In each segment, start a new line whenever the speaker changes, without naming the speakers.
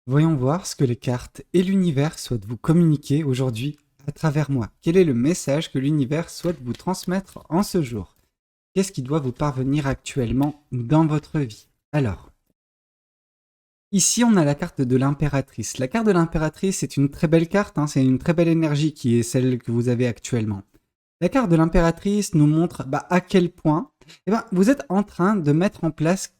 Voyons voir ce que les cartes et l'univers souhaitent vous communiquer aujourd'hui à travers moi. Quel est le message que l'univers souhaite vous transmettre en ce jour? Qu'est-ce qui doit vous parvenir actuellement dans votre vie? Alors, ici on a la carte de l'impératrice. La carte de l'impératrice c'est une très belle carte, c'est une très belle énergie qui est celle que vous avez actuellement. La carte de l'impératrice nous montre à quel point vous êtes en train de mettre en place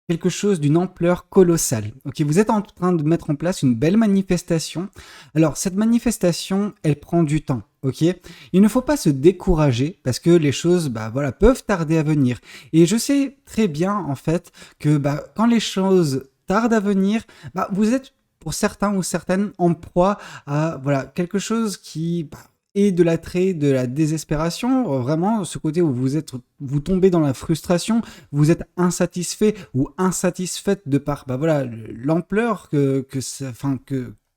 quelque chose d'une ampleur colossale. Ok, vous êtes en train de mettre en place une belle manifestation. Alors cette manifestation, elle prend du temps. Ok, il ne faut pas se décourager parce que les choses, peuvent tarder à venir. Et je sais très bien en fait que quand les choses tardent à venir, vous êtes pour certains ou certaines en proie à quelque chose qui et de l'attrait, de la désespération, vraiment ce côté où vous tombez dans la frustration, vous êtes insatisfait ou insatisfaite de par l'ampleur que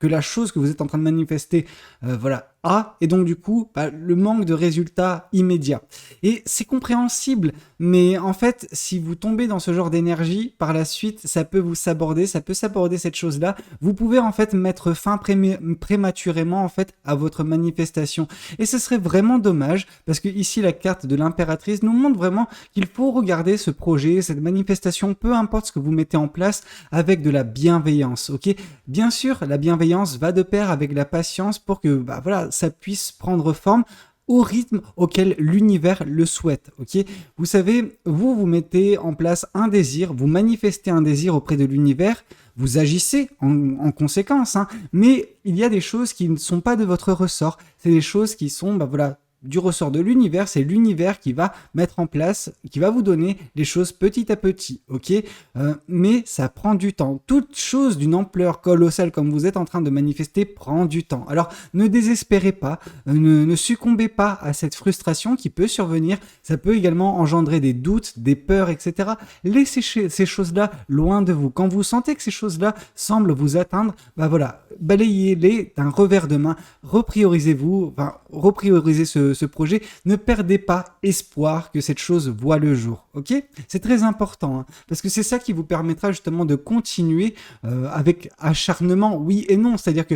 la chose que vous êtes en train de manifester a, et donc du coup le manque de résultats immédiats. Et c'est compréhensible, mais en fait si vous tombez dans ce genre d'énergie, par la suite ça peut vous saborder, ça peut saborder cette chose-là. Vous pouvez en fait mettre fin prématurément en fait à votre manifestation. Et ce serait vraiment dommage parce que ici la carte de l'impératrice nous montre vraiment qu'il faut regarder ce projet, cette manifestation, peu importe ce que vous mettez en place, avec de la bienveillance. Ok, bien sûr, la bienveillance va de pair avec la patience pour que ça puisse prendre forme au rythme auquel l'univers le souhaite. Ok, vous savez, vous mettez en place un désir, vous manifestez un désir auprès de l'univers, vous agissez en conséquence, mais il y a des choses qui ne sont pas de votre ressort. C'est des choses qui sont du ressort de l'univers. C'est l'univers qui va mettre en place, qui va vous donner les choses petit à petit, ok, mais ça prend du temps. Toute chose d'une ampleur colossale comme vous êtes en train de manifester prend du temps. Alors ne désespérez pas, ne succombez pas à cette frustration qui peut survenir. Ça peut également engendrer des doutes, des peurs, etc. Laissez ces choses-là loin de vous. Quand vous sentez que ces choses-là semblent vous atteindre, balayez-les d'un revers de main, repriorisez-vous, repriorisez ce projet, ne perdez pas espoir que cette chose voit le jour, ok? C'est très important, parce que c'est ça qui vous permettra justement de continuer avec acharnement, oui et non, c'est-à-dire que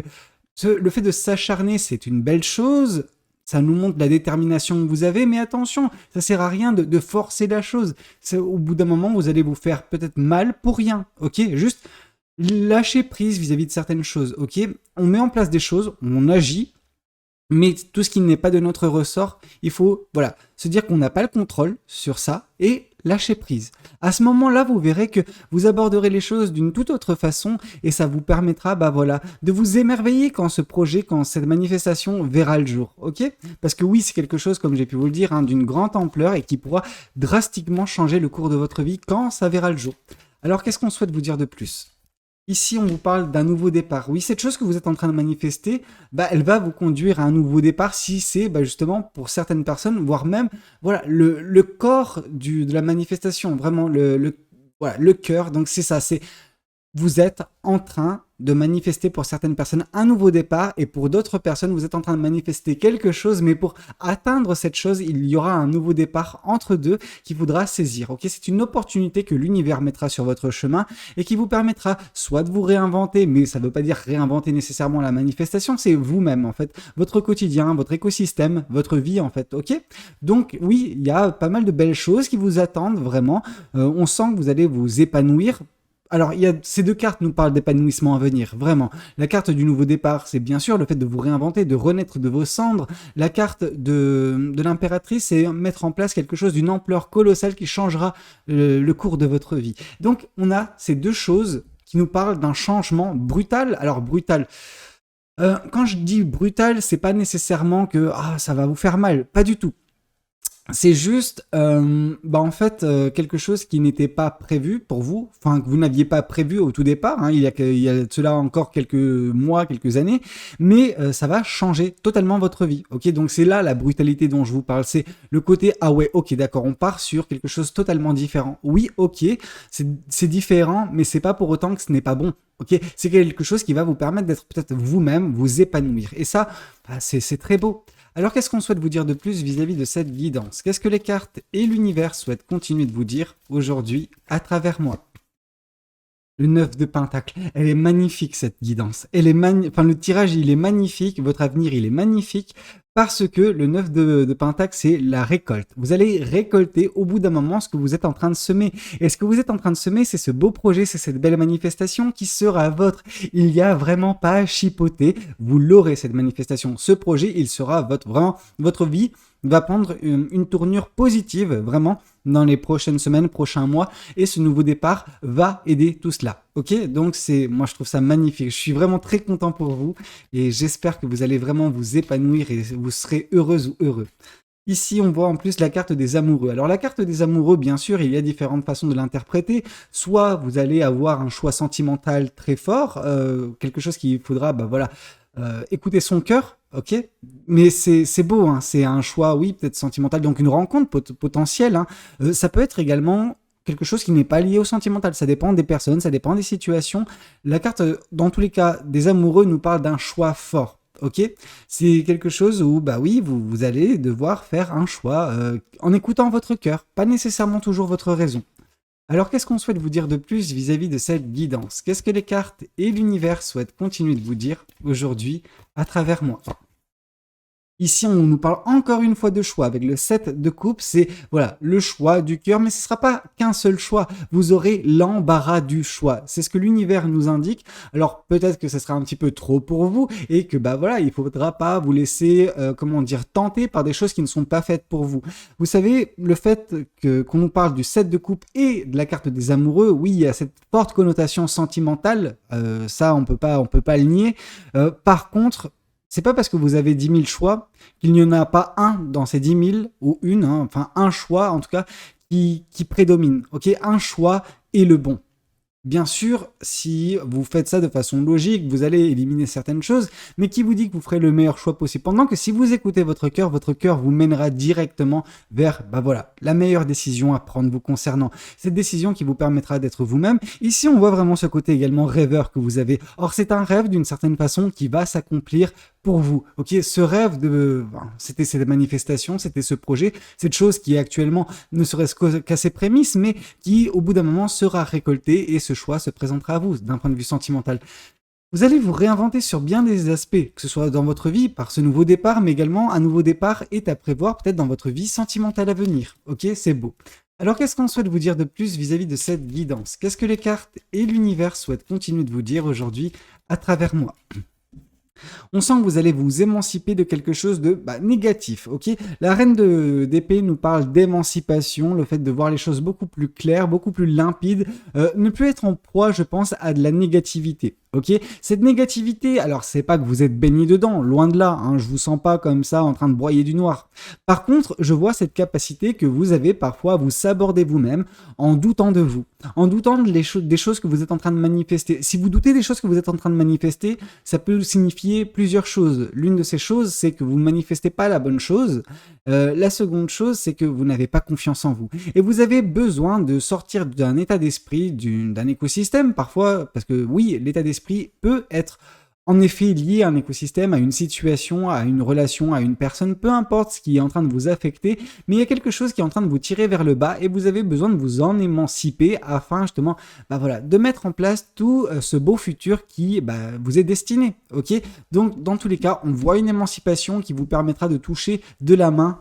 le fait de s'acharner, c'est une belle chose, ça nous montre la détermination que vous avez, mais attention, ça sert à rien de forcer la chose. Au bout d'un moment, vous allez vous faire peut-être mal pour rien, ok? Juste lâcher prise vis-à-vis de certaines choses, ok? On met en place des choses, on agit, mais tout ce qui n'est pas de notre ressort, il faut se dire qu'on n'a pas le contrôle sur ça et lâcher prise. À ce moment-là, vous verrez que vous aborderez les choses d'une toute autre façon et ça vous permettra de vous émerveiller quand ce projet, quand cette manifestation verra le jour. Ok? Parce que oui, c'est quelque chose, comme j'ai pu vous le dire, d'une grande ampleur et qui pourra drastiquement changer le cours de votre vie quand ça verra le jour. Alors, qu'est-ce qu'on souhaite vous dire de plus? Ici, on vous parle d'un nouveau départ. Oui, cette chose que vous êtes en train de manifester, elle va vous conduire à un nouveau départ si c'est justement pour certaines personnes, voire même le corps de la manifestation, vraiment le cœur. Donc c'est ça, c'est vous êtes en train de manifester pour certaines personnes un nouveau départ et pour d'autres personnes, vous êtes en train de manifester quelque chose, mais pour atteindre cette chose, il y aura un nouveau départ entre deux qu'il faudra saisir. Ok, c'est une opportunité que l'univers mettra sur votre chemin et qui vous permettra soit de vous réinventer, mais ça ne veut pas dire réinventer nécessairement la manifestation, c'est vous-même en fait, votre quotidien, votre écosystème, votre vie en fait. Ok, donc oui, il y a pas mal de belles choses qui vous attendent vraiment. On sent que vous allez vous épanouir. Alors, ces deux cartes nous parlent d'épanouissement à venir, vraiment. La carte du nouveau départ, c'est bien sûr le fait de vous réinventer, de renaître de vos cendres. La carte de l'impératrice, c'est mettre en place quelque chose d'une ampleur colossale qui changera le cours de votre vie. Donc, on a ces deux choses qui nous parlent d'un changement brutal. Alors, brutal. Quand je dis brutal, c'est pas nécessairement que ça va vous faire mal, pas du tout. C'est juste, en fait, quelque chose qui n'était pas prévu pour vous, enfin que vous n'aviez pas prévu au tout départ, il y a de cela encore quelques mois, quelques années, mais ça va changer totalement votre vie, ok? Donc c'est là la brutalité dont je vous parle, c'est le côté, ah ouais, ok, d'accord, on part sur quelque chose totalement différent. Oui, ok, c'est différent, mais c'est pas pour autant que ce n'est pas bon, ok? C'est quelque chose qui va vous permettre d'être peut-être vous-même, vous épanouir, et ça, c'est très beau. Alors qu'est-ce qu'on souhaite vous dire de plus vis-à-vis de cette guidance? Qu'est-ce que les cartes et l'univers souhaitent continuer de vous dire aujourd'hui à travers moi? Le 9 de Pentacle, elle est magnifique cette guidance. Enfin, le tirage, il est magnifique, votre avenir, il est magnifique, parce que le 9 de Pentacle, c'est la récolte. Vous allez récolter au bout d'un moment ce que vous êtes en train de semer. Et ce que vous êtes en train de semer, c'est ce beau projet, c'est cette belle manifestation qui sera votre. Il n'y a vraiment pas à chipoter, vous l'aurez cette manifestation. Ce projet, il sera votre. Vraiment, votre vie va prendre une tournure positive, vraiment, dans les prochaines semaines, prochains mois, et ce nouveau départ va aider tout cela. Ok, donc moi je trouve ça magnifique. Je suis vraiment très content pour vous et j'espère que vous allez vraiment vous épanouir et vous serez heureuse ou heureux. Ici, on voit en plus la carte des amoureux. Alors la carte des amoureux, bien sûr, il y a différentes façons de l'interpréter. Soit vous allez avoir un choix sentimental très fort, quelque chose qu'il faudra, écouter son cœur, ok. Mais c'est beau, hein, c'est un choix, oui, peut-être sentimental, donc une rencontre potentielle. Hein. Ça peut être également quelque chose qui n'est pas lié au sentimental. Ça dépend des personnes, ça dépend des situations. La carte, dans tous les cas, des amoureux nous parle d'un choix fort. Ok, c'est quelque chose où bah oui, vous allez devoir faire un choix en écoutant votre cœur, pas nécessairement toujours votre raison. Alors qu'est-ce qu'on souhaite vous dire de plus vis-à-vis de cette guidance? Qu'est-ce que les cartes et l'univers souhaitent continuer de vous dire aujourd'hui à travers moi? Ici, on nous parle encore une fois de choix. Avec le 7 de coupe, c'est voilà le choix du cœur, mais ce ne sera pas qu'un seul choix. Vous aurez l'embarras du choix. C'est ce que l'univers nous indique. Alors peut-être que ce sera un petit peu trop pour vous et que bah voilà, il faudra pas vous laisser tenter par des choses qui ne sont pas faites pour vous. Vous savez, le fait qu'on nous parle du 7 de coupe et de la carte des amoureux, oui, il y a cette forte connotation sentimentale. Ça, on peut pas le nier. Par contre, c'est pas parce que vous avez 10 000 choix qu'il n'y en a pas un dans ces 10 000 ou une, hein, enfin un choix en tout cas qui prédomine. Ok, un choix est le bon. Bien sûr, si vous faites ça de façon logique, vous allez éliminer certaines choses, mais qui vous dit que vous ferez le meilleur choix possible? Pendant que si vous écoutez votre cœur vous mènera directement vers, la meilleure décision à prendre vous concernant. Cette décision qui vous permettra d'être vous-même. Ici, on voit vraiment ce côté également rêveur que vous avez. Or, c'est un rêve d'une certaine façon qui va s'accomplir pour vous. Ok, ce rêve c'était cette manifestation, c'était ce projet, cette chose qui actuellement ne serait-ce qu'à ses prémices, mais qui au bout d'un moment sera récoltée et ce choix se présentera à vous d'un point de vue sentimental. Vous allez vous réinventer sur bien des aspects, que ce soit dans votre vie par ce nouveau départ, mais également un nouveau départ est à prévoir peut-être dans votre vie sentimentale à venir. Ok, c'est beau. Alors qu'est-ce qu'on souhaite vous dire de plus vis-à-vis de cette guidance? Qu'est-ce que les cartes et l'univers souhaitent continuer de vous dire aujourd'hui à travers moi? On sent que vous allez vous émanciper de quelque chose de négatif, ok? La reine d'épée nous parle d'émancipation, le fait de voir les choses beaucoup plus claires, beaucoup plus limpides, ne plus être en proie, je pense, à de la négativité. Ok, cette négativité, alors c'est pas que vous êtes baigné dedans, loin de là, hein, je vous sens pas comme ça en train de broyer du noir. Par contre, je vois cette capacité que vous avez parfois à vous saborder vous-même en doutant de vous, en doutant des choses que vous êtes en train de manifester. Si vous doutez des choses que vous êtes en train de manifester, ça peut signifier plusieurs choses. L'une de ces choses, c'est que vous ne manifestez pas la bonne chose. La seconde chose, c'est que vous n'avez pas confiance en vous. Et vous avez besoin de sortir d'un état d'esprit, d'un écosystème parfois, parce que oui, l'état d'esprit peut être en effet lié à un écosystème, à une situation, à une relation, à une personne, peu importe ce qui est en train de vous affecter, mais il y a quelque chose qui est en train de vous tirer vers le bas et vous avez besoin de vous en émanciper afin justement de mettre en place tout ce beau futur qui vous est destiné. Ok, donc dans tous les cas, on voit une émancipation qui vous permettra de toucher de la main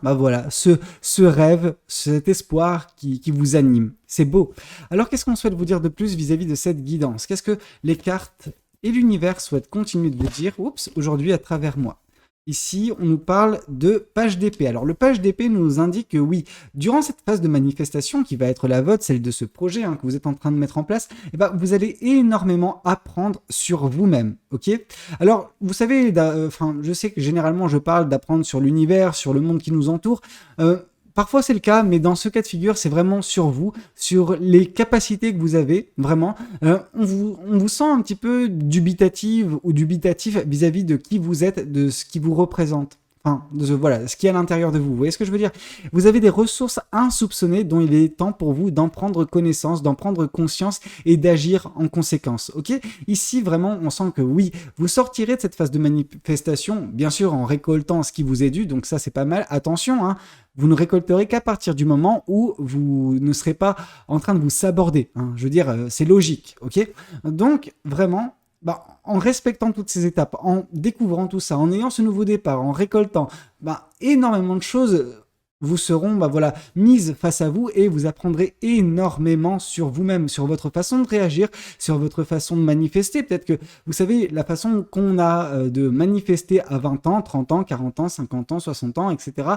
ce rêve, cet espoir qui vous anime. C'est beau. Alors qu'est-ce qu'on souhaite vous dire de plus vis-à-vis de cette guidance? Qu'est-ce que les cartes et l'univers souhaite continuer de vous dire aujourd'hui à travers moi? Ici, on nous parle de page d'épée. Alors, le page d'épée nous indique que oui, durant cette phase de manifestation qui va être la vôtre, celle de ce projet que vous êtes en train de mettre en place, vous allez énormément apprendre sur vous-même. Ok? Alors, vous savez, je sais que généralement, je parle d'apprendre sur l'univers, sur le monde qui nous entoure. Parfois c'est le cas, mais dans ce cas de figure, c'est vraiment sur vous, sur les capacités que vous avez, vraiment. On vous sent un petit peu dubitatif vis-à-vis de qui vous êtes, de ce qui vous représente. enfin, voilà, ce qui est à l'intérieur de vous. Vous voyez ce que je veux dire? Vous avez des ressources insoupçonnées dont il est temps pour vous d'en prendre connaissance, d'en prendre conscience et d'agir en conséquence. Ok? Ici, vraiment, on sent que oui, vous sortirez de cette phase de manifestation, bien sûr, en récoltant ce qui vous est dû. Donc ça, c'est pas mal. Attention, hein, vous ne récolterez qu'à partir du moment où vous ne serez pas en train de vous saborder. Hein. Je veux dire, c'est logique. Ok? Donc, vraiment, en respectant toutes ces étapes, en découvrant tout ça, en ayant ce nouveau départ, en récoltant énormément de choses vous seront mises face à vous et vous apprendrez énormément sur vous-même, sur votre façon de réagir, sur votre façon de manifester. Peut-être que, vous savez, la façon qu'on a de manifester à 20 ans, 30 ans, 40 ans, 50 ans, 60 ans, etc.,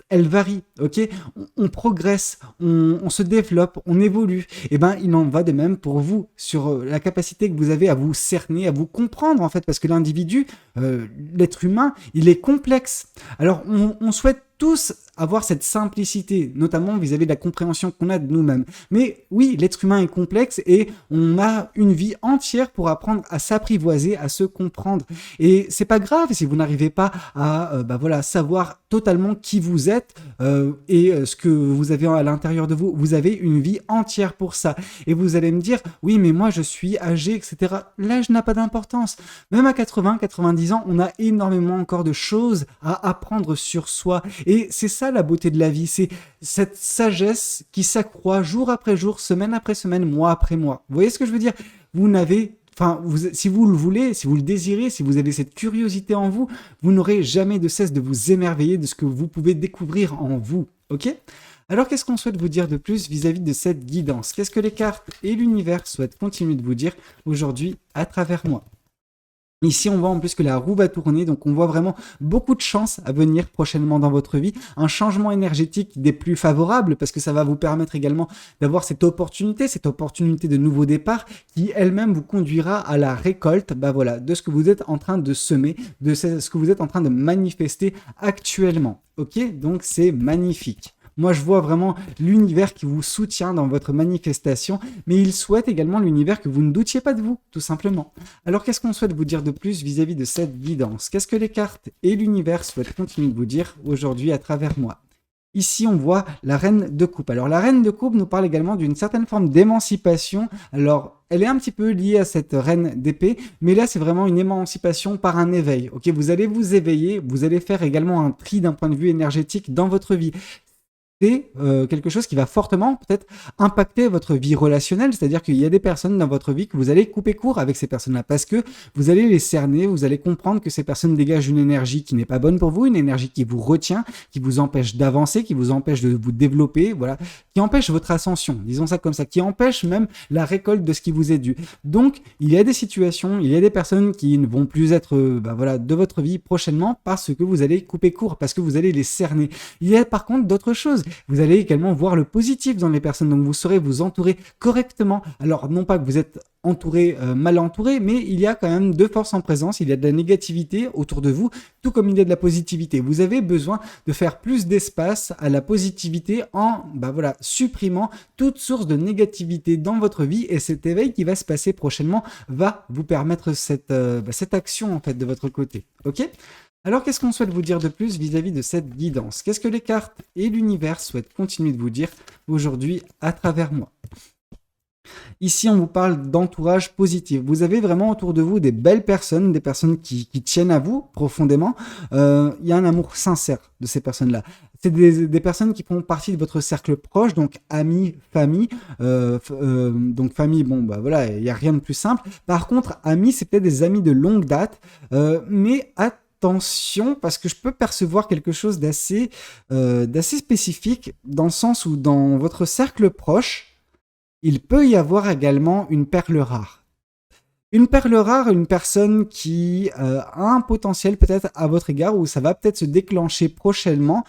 elle varie, ok? On progresse, on se développe, on évolue. Il en va de même pour vous, sur la capacité que vous avez à vous cerner, à vous comprendre, en fait, parce que l'individu, l'être humain, il est complexe. Alors, on souhaite tous avoir cette simplicité, notamment vis-à-vis de la compréhension qu'on a de nous-mêmes. Mais oui, l'être humain est complexe et on a une vie entière pour apprendre à s'apprivoiser, à se comprendre. Et c'est pas grave si vous n'arrivez pas à savoir totalement qui vous êtes et ce que vous avez à l'intérieur de vous. Vous avez une vie entière pour ça. Et vous allez me dire, oui, mais moi je suis âgé, etc. L'âge n'a pas d'importance. Même à 80, 90 ans, on a énormément encore de choses à apprendre sur soi. Et c'est ça la beauté de la vie, c'est cette sagesse qui s'accroît jour après jour, semaine après semaine, mois après mois. Vous voyez ce que je veux dire? Vous n'avez... si vous le voulez, si vous le désirez, si vous avez cette curiosité en vous, vous n'aurez jamais de cesse de vous émerveiller de ce que vous pouvez découvrir en vous. Ok? Alors, qu'est-ce qu'on souhaite vous dire de plus vis-à-vis de cette guidance? Qu'est-ce que les cartes et l'univers souhaitent continuer de vous dire aujourd'hui à travers moi? Ici, on voit en plus que la roue va tourner, donc on voit vraiment beaucoup de chances à venir prochainement dans votre vie. Un changement énergétique des plus favorables, parce que ça va vous permettre également d'avoir cette opportunité de nouveau départ, qui elle-même vous conduira à la récolte de ce que vous êtes en train de semer, de ce que vous êtes en train de manifester actuellement. Ok? Donc c'est magnifique. Moi, je vois vraiment l'univers qui vous soutient dans votre manifestation, mais il souhaite également l'univers que vous ne doutiez pas de vous, tout simplement. Alors, qu'est-ce qu'on souhaite vous dire de plus vis-à-vis de cette guidance? Qu'est-ce que les cartes et l'univers souhaitent continuer de vous dire aujourd'hui à travers moi? Ici, on voit la reine de coupe. Alors, la reine de coupe nous parle également d'une certaine forme d'émancipation. Alors, elle est un petit peu liée à cette reine d'épée, mais là, c'est vraiment une émancipation par un éveil. Ok, vous allez vous éveiller, vous allez faire également un tri d'un point de vue énergétique dans votre vie. C'est quelque chose qui va fortement peut-être impacter votre vie relationnelle, c'est-à-dire qu'il y a des personnes dans votre vie que vous allez couper court avec ces personnes-là parce que vous allez les cerner, vous allez comprendre que ces personnes dégagent une énergie qui n'est pas bonne pour vous, une énergie qui vous retient, qui vous empêche d'avancer, qui vous empêche de vous développer, voilà, qui empêche votre ascension, disons ça comme ça, qui empêche même la récolte de ce qui vous est dû. Donc, il y a des situations, il y a des personnes qui ne vont plus être de votre vie prochainement parce que vous allez couper court, parce que vous allez les cerner. Il y a par contre d'autres choses. Vous allez également voir le positif dans les personnes, donc vous saurez vous entourer correctement. Alors non pas que vous êtes entouré, mal entouré, mais il y a quand même deux forces en présence, il y a de la négativité autour de vous, tout comme il y a de la positivité. Vous avez besoin de faire plus d'espace à la positivité en supprimant toute source de négativité dans votre vie, et cet éveil qui va se passer prochainement va vous permettre cette action en fait de votre côté. Ok ? Alors, qu'est-ce qu'on souhaite vous dire de plus vis-à-vis de cette guidance? Qu'est-ce que les cartes et l'univers souhaitent continuer de vous dire aujourd'hui à travers moi? Ici, on vous parle d'entourage positif. Vous avez vraiment autour de vous des belles personnes, des personnes qui tiennent à vous profondément. Il y a un amour sincère de ces personnes-là. C'est des personnes qui font partie de votre cercle proche, donc amis, famille. Donc famille, il n'y a rien de plus simple. Par contre, amis, c'est peut-être des amis de longue date, mais attention, parce que je peux percevoir quelque chose d'assez spécifique, dans le sens où dans votre cercle proche, il peut y avoir également une perle rare. Une perle rare, une personne qui a un potentiel peut-être à votre égard, où ça va peut-être se déclencher prochainement,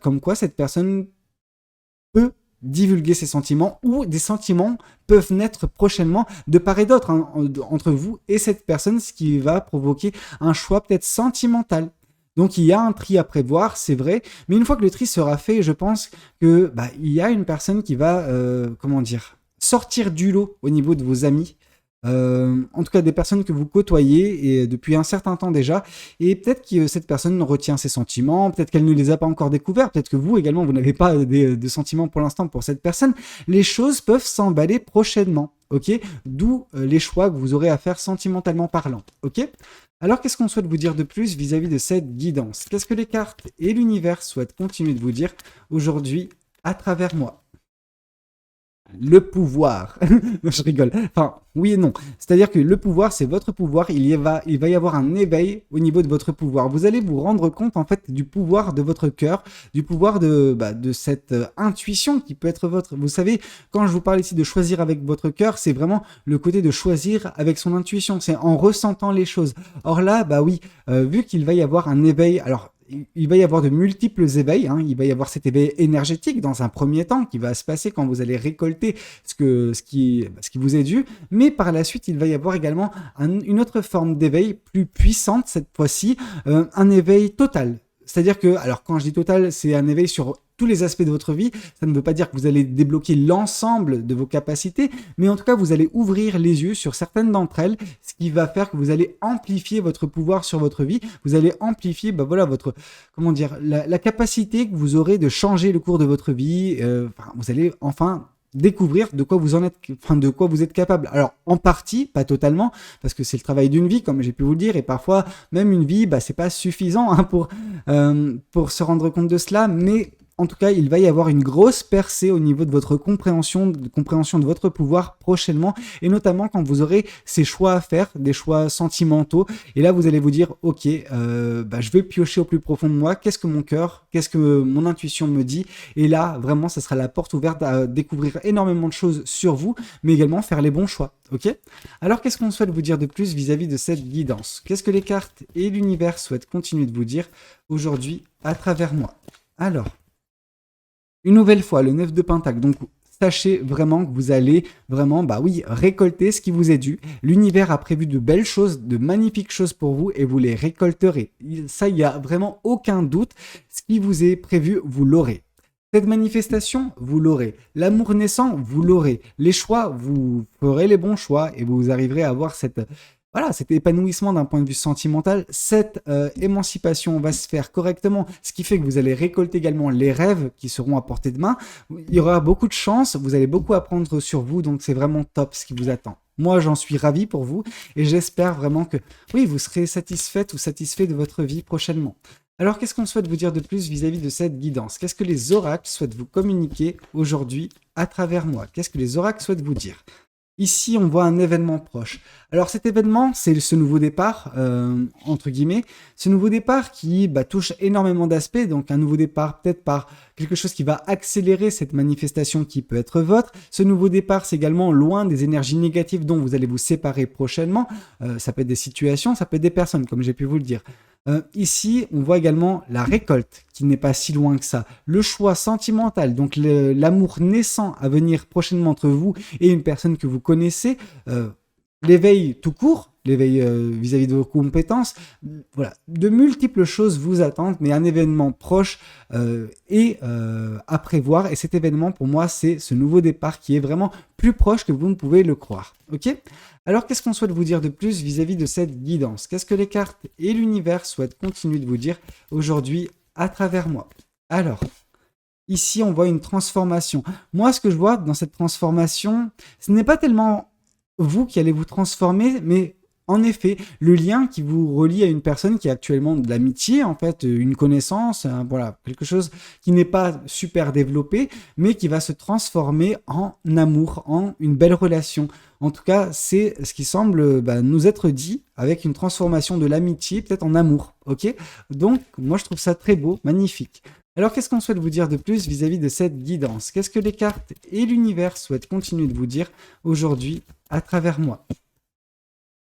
comme quoi cette personne peut divulguer ses sentiments, ou des sentiments peuvent naître prochainement de part et d'autre entre vous et cette personne, ce qui va provoquer un choix peut-être sentimental. Donc il y a un tri à prévoir, c'est vrai, mais une fois que le tri sera fait, je pense que il y a une personne qui va sortir du lot au niveau de vos amis. en tout cas des personnes que vous côtoyez et depuis un certain temps déjà, et peut-être que cette personne retient ses sentiments, peut-être qu'elle ne les a pas encore découverts, peut-être que vous également vous n'avez pas de sentiments pour l'instant pour cette personne. Les choses peuvent s'emballer prochainement, ok? D'où les choix que vous aurez à faire sentimentalement parlant, ok? Alors qu'est-ce qu'on souhaite vous dire de plus vis-à-vis de cette guidance? Qu'est-ce que les cartes et l'univers souhaitent continuer de vous dire aujourd'hui à travers moi? Le pouvoir. Non, je rigole. Enfin, oui et non. C'est-à-dire que le pouvoir, c'est votre pouvoir. Il va y avoir un éveil au niveau de votre pouvoir. Vous allez vous rendre compte, en fait, du pouvoir de votre cœur, du pouvoir de cette intuition qui peut être votre. Vous savez, quand je vous parle ici de choisir avec votre cœur, c'est vraiment le côté de choisir avec son intuition. C'est en ressentant les choses. Or là, bah oui, vu qu'il va y avoir un éveil, alors il va y avoir de multiples éveils, hein. Il va y avoir cet éveil énergétique dans un premier temps qui va se passer quand vous allez récolter ce qui vous est dû, mais par la suite, il va y avoir également une autre forme d'éveil plus puissante cette fois-ci, un éveil total. C'est-à-dire que, alors quand je dis total, c'est un éveil sur tous les aspects de votre vie. Ça ne veut pas dire que vous allez débloquer l'ensemble de vos capacités, mais en tout cas, vous allez ouvrir les yeux sur certaines d'entre elles, ce qui va faire que vous allez amplifier votre pouvoir sur votre vie. Vous allez amplifier, votre, comment dire, la capacité que vous aurez de changer le cours de votre vie. Vous allez enfin découvrir de quoi vous en êtes, enfin de quoi vous êtes capable. Alors en partie, pas totalement, parce que c'est le travail d'une vie, comme j'ai pu vous le dire, et parfois même une vie, c'est pas suffisant hein, pour se rendre compte de cela, mais en tout cas, il va y avoir une grosse percée au niveau de votre compréhension de votre pouvoir prochainement, et notamment quand vous aurez ces choix à faire, des choix sentimentaux, et là vous allez vous dire, ok, je vais piocher au plus profond de moi, qu'est-ce que mon cœur, qu'est-ce que mon intuition me dit, et là vraiment, ça sera la porte ouverte à découvrir énormément de choses sur vous, mais également faire les bons choix, ok? Alors qu'est-ce qu'on souhaite vous dire de plus vis-à-vis de cette guidance? Qu'est-ce que les cartes et l'univers souhaitent continuer de vous dire aujourd'hui à travers moi? Alors, une nouvelle fois, le 9 de Pentacle. Donc, sachez vraiment que vous allez vraiment, récolter ce qui vous est dû. L'univers a prévu de belles choses, de magnifiques choses pour vous et vous les récolterez. Ça, il n'y a vraiment aucun doute. Ce qui vous est prévu, vous l'aurez. Cette manifestation, vous l'aurez. L'amour naissant, vous l'aurez. Les choix, vous ferez les bons choix et vous arriverez à avoir cet épanouissement d'un point de vue sentimental. Cette émancipation va se faire correctement, ce qui fait que vous allez récolter également les rêves qui seront à portée de main. Il y aura beaucoup de chance, vous allez beaucoup apprendre sur vous, donc c'est vraiment top ce qui vous attend. Moi, j'en suis ravi pour vous et j'espère vraiment que, oui, vous serez satisfaite ou satisfait de votre vie prochainement. Alors, qu'est-ce qu'on souhaite vous dire de plus vis-à-vis de cette guidance? Qu'est-ce que les oracles souhaitent vous communiquer aujourd'hui à travers moi? Qu'est-ce que les oracles souhaitent vous dire? Ici, on voit un événement proche. Alors cet événement, c'est ce nouveau départ, entre guillemets, ce nouveau départ qui touche énormément d'aspects, donc un nouveau départ peut-être par quelque chose qui va accélérer cette manifestation qui peut être votre. Ce nouveau départ, c'est également loin des énergies négatives dont vous allez vous séparer prochainement. Ça peut être des situations, ça peut être des personnes, comme j'ai pu vous le dire. Ici, on voit également la récolte qui n'est pas si loin que ça. Le choix sentimental, donc l'amour naissant à venir prochainement entre vous et une personne que vous connaissez. L'éveil tout court, l'éveil vis-à-vis de vos compétences. Voilà, de multiples choses vous attendent, mais un événement proche est à prévoir. Et cet événement, pour moi, c'est ce nouveau départ qui est vraiment plus proche que vous ne pouvez le croire. Ok ? Alors, qu'est-ce qu'on souhaite vous dire de plus vis-à-vis de cette guidance? Qu'est-ce que les cartes et l'univers souhaitent continuer de vous dire aujourd'hui à travers moi? Alors, ici, on voit une transformation. Moi, ce que je vois dans cette transformation, ce n'est pas tellement vous qui allez vous transformer, mais en effet, le lien qui vous relie à une personne qui est actuellement de l'amitié, en fait, une connaissance, quelque chose qui n'est pas super développé, mais qui va se transformer en amour, en une belle relation. En tout cas, c'est ce qui semble nous être dit avec une transformation de l'amitié peut-être en amour, ok? Donc, moi, je trouve ça très beau, magnifique. Alors, qu'est-ce qu'on souhaite vous dire de plus vis-à-vis de cette guidance? Qu'est-ce que les cartes et l'univers souhaitent continuer de vous dire aujourd'hui à travers moi?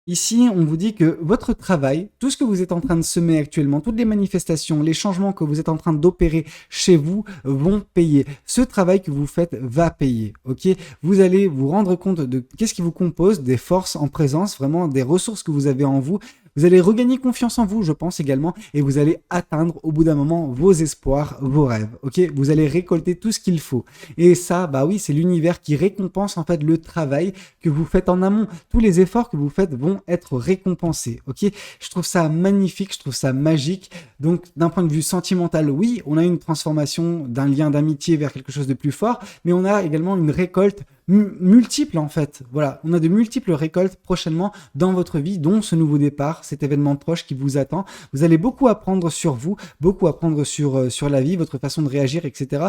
Ici, on vous dit que votre travail, tout ce que vous êtes en train de semer actuellement, toutes les manifestations, les changements que vous êtes en train d'opérer chez vous vont payer. Ce travail que vous faites va payer, ok? Vous allez vous rendre compte de qu'est-ce qui vous compose, des forces en présence, vraiment des ressources que vous avez en vous. Vous allez regagner confiance en vous, je pense également, et vous allez atteindre au bout d'un moment vos espoirs, vos rêves. Ok, vous allez récolter tout ce qu'il faut. Et ça, bah oui, c'est l'univers qui récompense en fait le travail que vous faites en amont. Tous les efforts que vous faites vont être récompensés. Ok, je trouve ça magnifique, je trouve ça magique. Donc, d'un point de vue sentimental, oui, on a une transformation d'un lien d'amitié vers quelque chose de plus fort, mais on a également une récolte multiple en fait. Voilà, on a de multiples récoltes prochainement dans votre vie, dont ce nouveau départ, cet événement proche qui vous attend. Vous allez beaucoup apprendre sur vous, beaucoup apprendre sur la vie, votre façon de réagir, etc.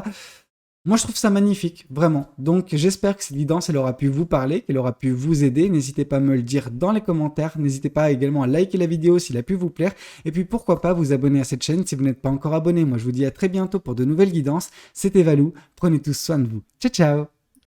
Moi, je trouve ça magnifique, vraiment. Donc, j'espère que cette guidance, elle aura pu vous parler, qu'elle aura pu vous aider. N'hésitez pas à me le dire dans les commentaires. N'hésitez pas également à liker la vidéo s'il a pu vous plaire. Et puis, pourquoi pas vous abonner à cette chaîne si vous n'êtes pas encore abonné. Moi, je vous dis à très bientôt pour de nouvelles guidances. C'était Valou. Prenez tous soin de vous. Ciao, ciao!